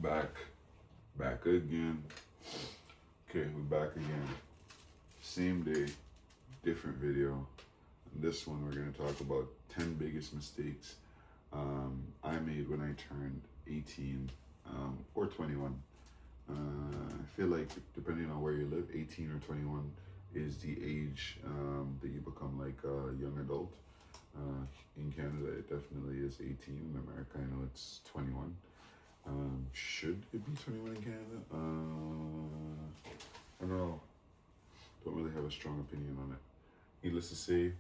Back, back again. Okay, we're back again. Same day, different video. In this one, we're going to talk about 10 biggest mistakes I made when I turned 18 or 21. I feel like depending on where you live, 18 or 21 is the age that you become like a young adult. In Canada, it definitely is 18. In America, I know it's 21. Should it be 21 in Canada? I don't know. Don't really have a strong opinion on it. Needless to say,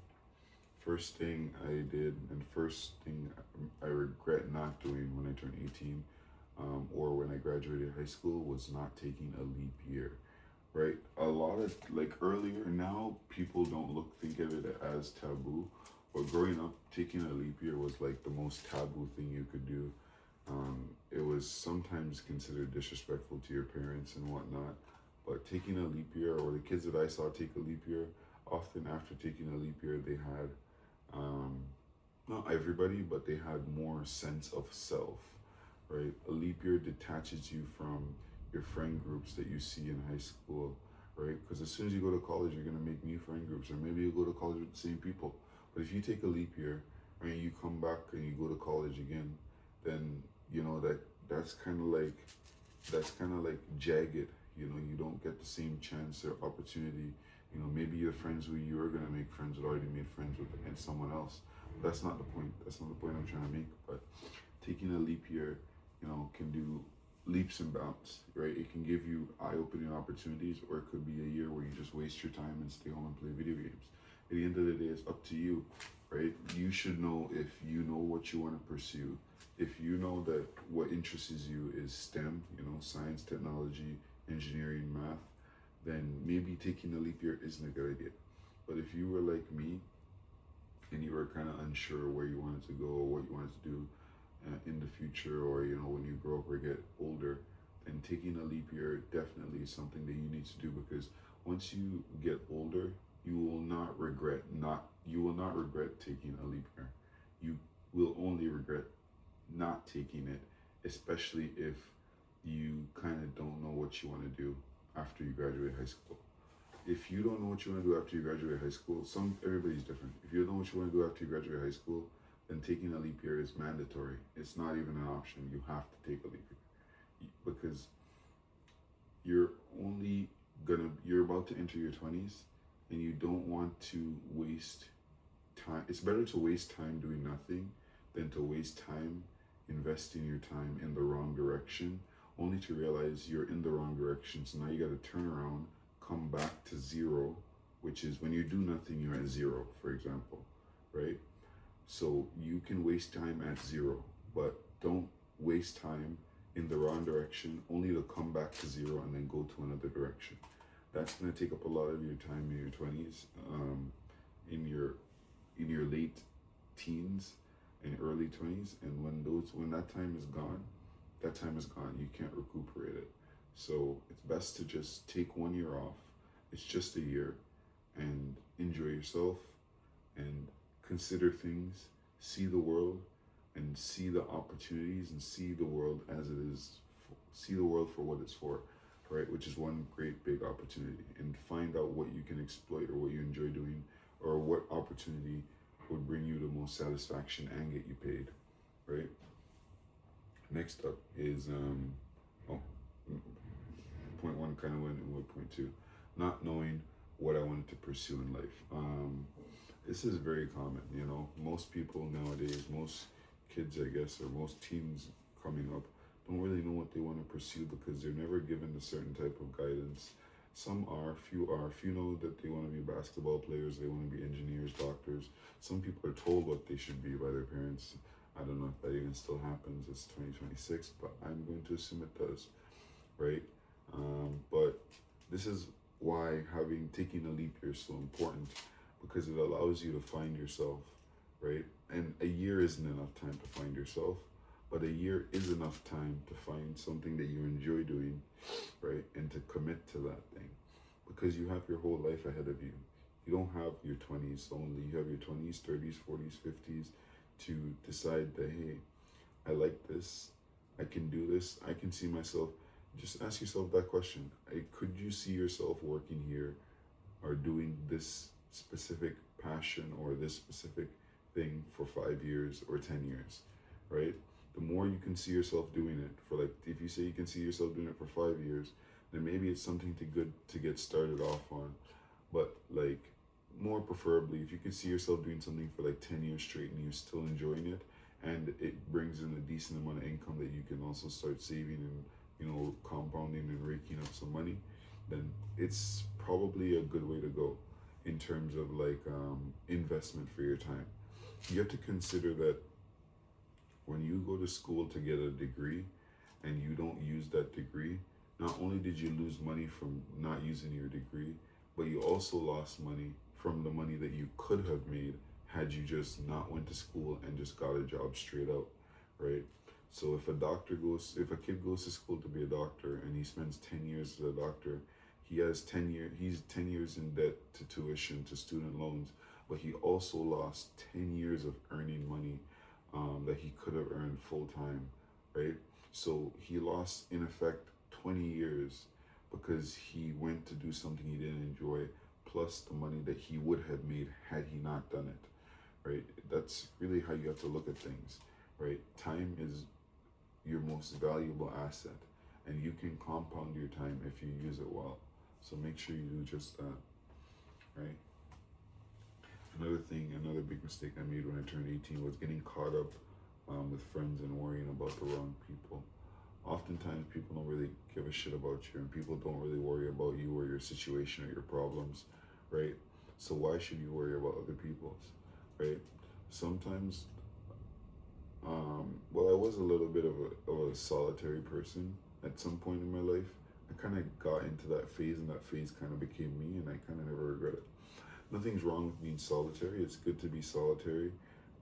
first thing I did and first thing I regret not doing when I turned 18 or when I graduated high school was not taking a leap year, right? A lot of, like earlier, now people don't think of it as taboo, but growing up, taking a leap year was like the most taboo thing you could do. It was sometimes considered disrespectful to your parents and whatnot, but taking a leap year, or the kids that I saw take a leap year, often after taking a leap year, they had, not everybody, but they had more sense of self, right? A leap year detaches you from your friend groups that you see in high school, right? Because as soon as you go to college, you're going to make new friend groups, or maybe you go to college with the same people. But if you take a leap year, right, you come back and you go to college again, then you know that's kind of like jagged. You know, you don't get the same chance or opportunity. You know, maybe your friends who you were gonna make friends with already made friends with and someone else. That's not the point. That's not the point I'm trying to make. But taking a leap year, you know, can do leaps and bounds, right? It can give you eye-opening opportunities, or it could be a year where you just waste your time and stay home and play video games. At the end of the day, it's up to you, right? You should know if you know what you want to pursue. If you know that what interests you is STEM, you know, science, technology, engineering, math, then maybe taking a leap year isn't a good idea. But if you were like me and you were kind of unsure where you wanted to go or what you wanted to do in the future, or you know, when you grow up or get older, then taking a leap year definitely is something that you need to do, because once you get older, you will not regret taking a leap year. You will only regret not taking it, especially if you kind of don't know what you want to do after you graduate high school. If you don't know what you want to do after you graduate high school, everybody's different. If you don't know what you want to do after you graduate high school, then taking a leap year is mandatory. It's not even an option. You have to take a leap year, because you're about to enter your 20s, and you don't want to waste time. It's better to waste time doing nothing than to waste time investing your time in the wrong direction, only to realize you're in the wrong direction. So now you got to turn around, come back to zero, which is when you do nothing, you're at zero, for example, right? So you can waste time at zero, but don't waste time in the wrong direction only to come back to zero and then go to another direction. That's going to take up a lot of your time in your 20s, in your late teens and early 20s, and when that time is gone, that time is gone. You can't recuperate it. So it's best to just take 1 year off. It's just a year, and enjoy yourself and consider things, see the world, and see the opportunities, and see the world as it is. See the world for what it's for, right? Which is one great big opportunity, and find out what you can exploit or what you enjoy doing, or what opportunity would bring you the most satisfaction and get you paid, right? Next up is point one kind of went with point two, not knowing what I wanted to pursue in life. This is very common, you know. Most people nowadays, most kids, I guess, or most teens coming up, don't really know what they want to pursue because they're never given a certain type of guidance. Some are, few are. Few know that they want to be basketball players, they want to be engineers, doctors. Some people are told what they should be by their parents. I don't know if that even still happens. It's 2026, but I'm going to assume it does, right? But this is why taking a leap year is so important, because it allows you to find yourself, right? And a year isn't enough time to find yourself, but a year is enough time to find something that you enjoy doing, right? And to commit to that thing, because you have your whole life ahead of you. You don't have your 20s only. You have your 20s, 30s, 40s, 50s to decide that, hey, I like this. I can do this. I can see myself. Just ask yourself that question. Could you see yourself working here or doing this specific passion or this specific thing for 5 years or 10 years, right? The more you can see yourself doing it for, like, if you say you can see yourself doing it for 5 years, then maybe it's something to get started off on. But like, more preferably, if you can see yourself doing something for like 10 years straight and you're still enjoying it, and it brings in a decent amount of income that you can also start saving and, compounding and raking up some money, then it's probably a good way to go in terms of like investment for your time. You have to consider that when you go to school to get a degree and you don't use that degree, not only did you lose money from not using your degree, but you also lost money from the money that you could have made had you just not went to school and just got a job straight out, right? So if a kid goes to school to be a doctor and he spends 10 years as a doctor, he's 10 years in debt to tuition, to student loans, but he also lost 10 years of earning money that he could have earned full time, right? So he lost, in effect, 20 years because he went to do something he didn't enjoy, plus the money that he would have made had he not done it, right? That's really how you have to look at things, right? Time is your most valuable asset, and you can compound your time if you use it well. So make sure you do just that, right? Another big mistake I made when I turned 18 was getting caught up with friends and worrying about the wrong people. Oftentimes people don't really give a shit about you, and people don't really worry about you or your situation or your problems, right? So why should you worry about other people's, right? Sometimes, well, I was a little bit of a solitary person at some point in my life. I kind of got into that phase, and that phase kind of became me, and I kind of never regret it. Nothing's wrong with being solitary. It's good to be solitary,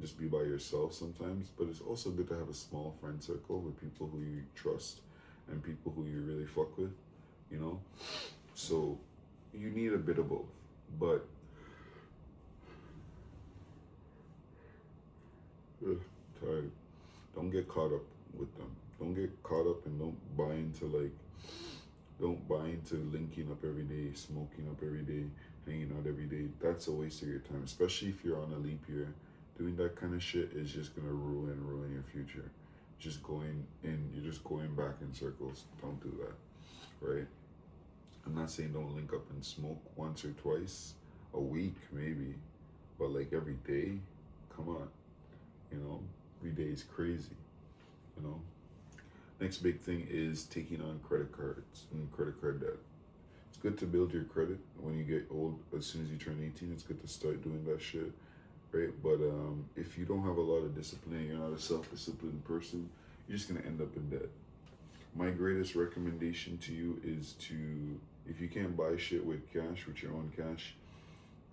just be by yourself sometimes, but it's also good to have a small friend circle with people who you trust and people who you really fuck with, So you need a bit of both, but tired. Don't get caught up with them. Don't get caught up, and don't buy into linking up every day, smoking up every day, hanging out every day. That's a waste of your time, especially if you're on a leap year. Doing that kind of shit is just gonna ruin your future. You're just going back in circles. Don't do that, right? I'm not saying don't link up and smoke once or twice a week, maybe, but like every day, come on, every day is crazy, Next big thing is taking on credit cards and credit card debt. It's good to build your credit when you get old. As soon as you turn 18, it's good to start doing that shit, right? But if you don't have a lot of discipline, you're not a self-disciplined person, you're just gonna end up in debt. My greatest recommendation to you is if you can't buy shit with cash, with your own cash,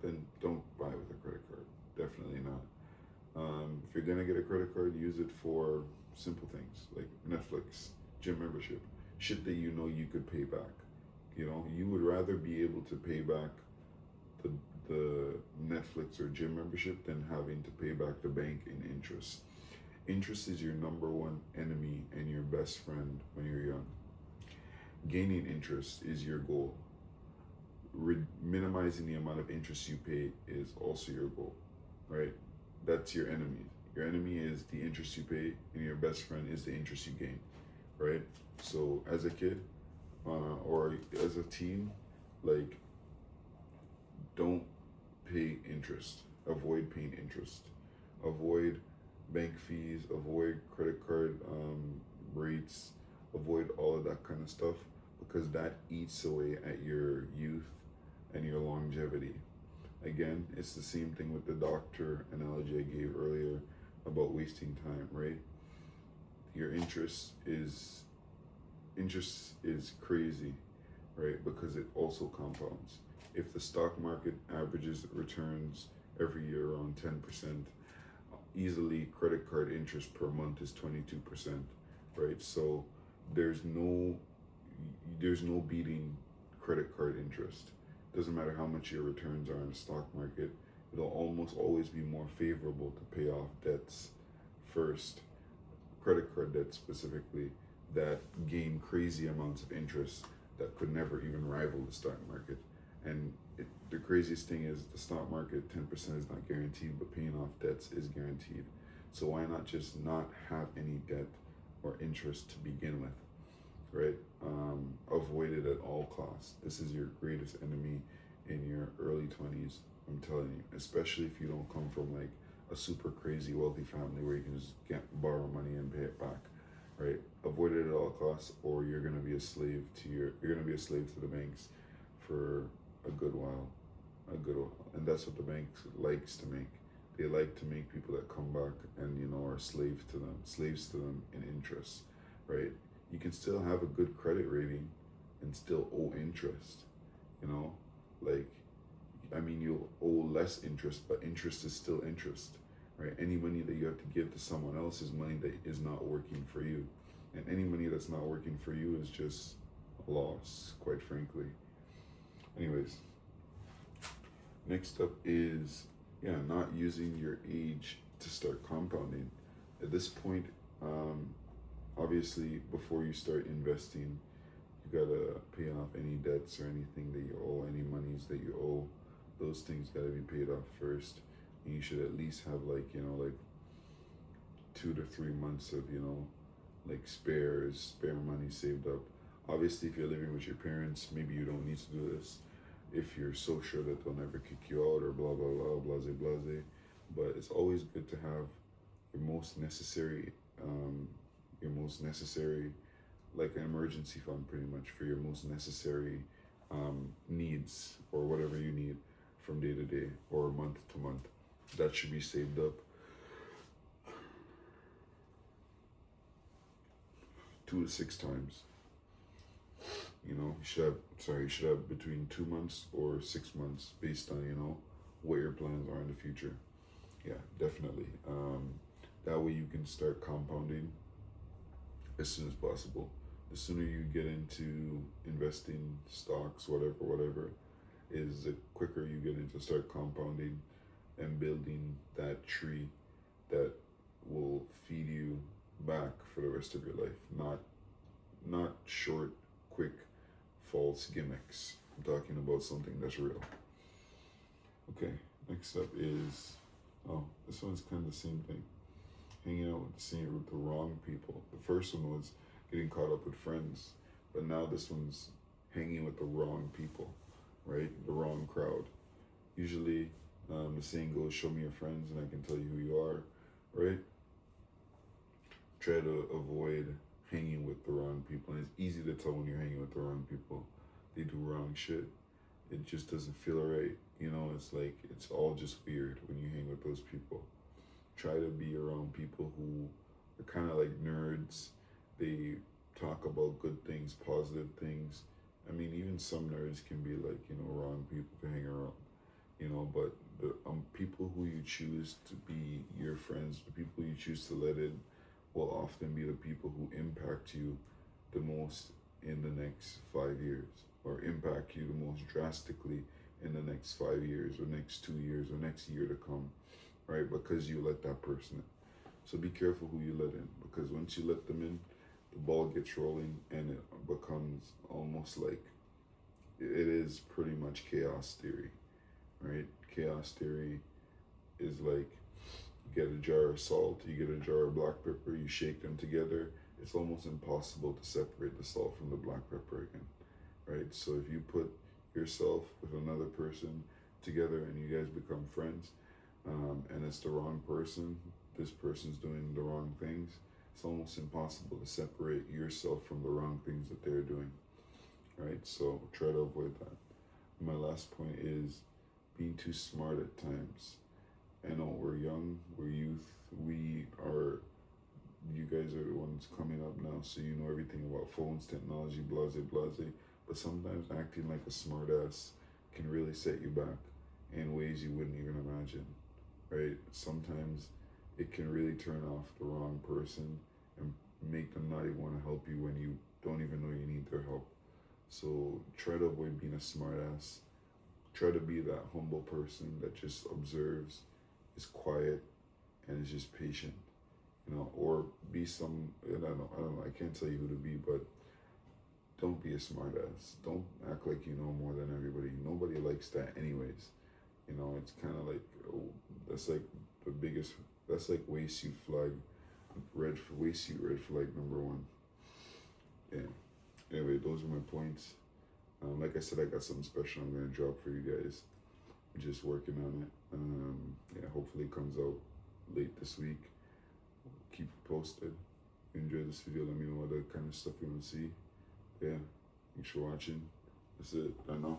then don't buy with a credit card. Definitely not. If you're gonna get a credit card, use it for simple things like Netflix, gym membership, shit that you could pay back. You would rather be able to pay back the Netflix or gym membership than having to pay back the bank in interest. Interest is your number one enemy and your best friend when you're young. Gaining interest is your goal. Minimizing the amount of interest you pay is also your goal, right? That's your enemy. Your enemy is the interest you pay, and your best friend is the interest you gain, right? So as a kid or as a teen, like, don't pay interest. Avoid paying interest. Avoid bank fees. Avoid credit card rates. Avoid all of that kind of stuff, because that eats away at your youth and your longevity. Again, it's the same thing with the doctor analogy I gave earlier about wasting time, right? Your interest is crazy, right? Because it also compounds. If the stock market averages returns every year around 10%, easily credit card interest per month is 22%, right? So there's no beating credit card interest. Doesn't matter how much your returns are in the stock market, it'll almost always be more favorable to pay off debts first. credit card debt specifically, that gain crazy amounts of interest that could never even rival the stock market. And the craziest thing is the stock market 10% is not guaranteed, but paying off debts is guaranteed. So why not just not have any debt or interest to begin with, right? Avoid it at all costs. This is your greatest enemy in your early 20s, I'm telling you, especially if you don't come from like a super crazy wealthy family where you can just borrow money and pay it back, right? Avoid it at all costs, or you're gonna be a slave to the banks for a good while, and that's what the banks likes to make. They like to make people that come back and are slaves to them in interest, right? You can still have a good credit rating and still owe interest, like, I mean, you'll owe less interest, but interest is still interest, right? Any money that you have to give to someone else is money that is not working for you. And any money that's not working for you is just a loss, quite frankly. Anyways, next up is, not using your age to start compounding. At this point, obviously, before you start investing, you gotta pay off any debts or anything that you owe, any monies that you owe. Those things gotta be paid off first. And you should at least have like 2 to 3 months of spare money saved up. Obviously, if you're living with your parents, maybe you don't need to do this. If you're so sure that they'll never kick you out or blah blah blah, blase blase. But it's always good to have your most necessary, like an emergency fund, pretty much, for your most necessary needs, or whatever you need from day to day or month to month. That should be saved up 2 to 6 times. You should have between 2 months or 6 months, based on what your plans are in the future. Yeah, definitely. That way you can start compounding as soon as possible. The sooner you get into investing, stocks, whatever, is the quicker you get into start compounding and building that tree that will feed you back for the rest of your life. Not short, quick, false gimmicks. I'm talking about something that's real. Okay, next up is, this one's kind of the same thing. Hanging out with the wrong people. The first one was getting caught up with friends, but now this one's hanging with the wrong people, right? The wrong crowd. Usually, the saying goes, show me your friends and I can tell you who you are, right? Try to avoid hanging with the wrong people. And it's easy to tell when you're hanging with the wrong people. They do wrong shit. It just doesn't feel right. It's like, it's all just weird when you hang with those people. Try to be around people who are kind of like nerds. They talk about good things, positive things. I mean, even some nerds can be like, wrong people to hang around, but the people who you choose to be your friends, the people you choose to let in, will often be the people who impact you the most in the next 5 years, or impact you the most drastically in the next 5 years, or next 2 years, or next year to come, right? Because you let that person in. So be careful who you let in, because once you let them in, the ball gets rolling and it becomes almost like, it is pretty much chaos theory, right? Chaos theory is like, you get a jar of salt, you get a jar of black pepper, you shake them together. It's almost impossible to separate the salt from the black pepper again, right? So if you put yourself with another person together and you guys become friends, and it's the wrong person, this person's doing the wrong things, it's almost impossible to separate yourself from the wrong things that they're doing, right? So try to avoid that. My last point is being too smart at times. I know we're young, we're youth, you guys are the ones coming up now, so you know everything about phones, technology, blase, blase, but sometimes acting like a smart ass can really set you back in ways you wouldn't even imagine, right? Sometimes it can really turn off the wrong person and make them not even want to help you when you don't even know you need their help. So try to avoid being a smart ass. Try to be that humble person that just observes, is quiet, and is just patient, or be some, I don't know, I can't tell you who to be, but don't be a smartass. Don't act like you know more than everybody. Nobody likes that, anyways. You know, it's kind of like, oh, that's like the biggest, that's like waist flag, waist red flag number one. Yeah. Anyway, those are my points. Like I said, I got something special I'm gonna drop for you guys. I'm just working on it. Yeah, hopefully it comes out late this week. Keep it posted. If you enjoyed this video, let me know what other kind of stuff you want to see. Yeah, thanks for watching. That's it. I know.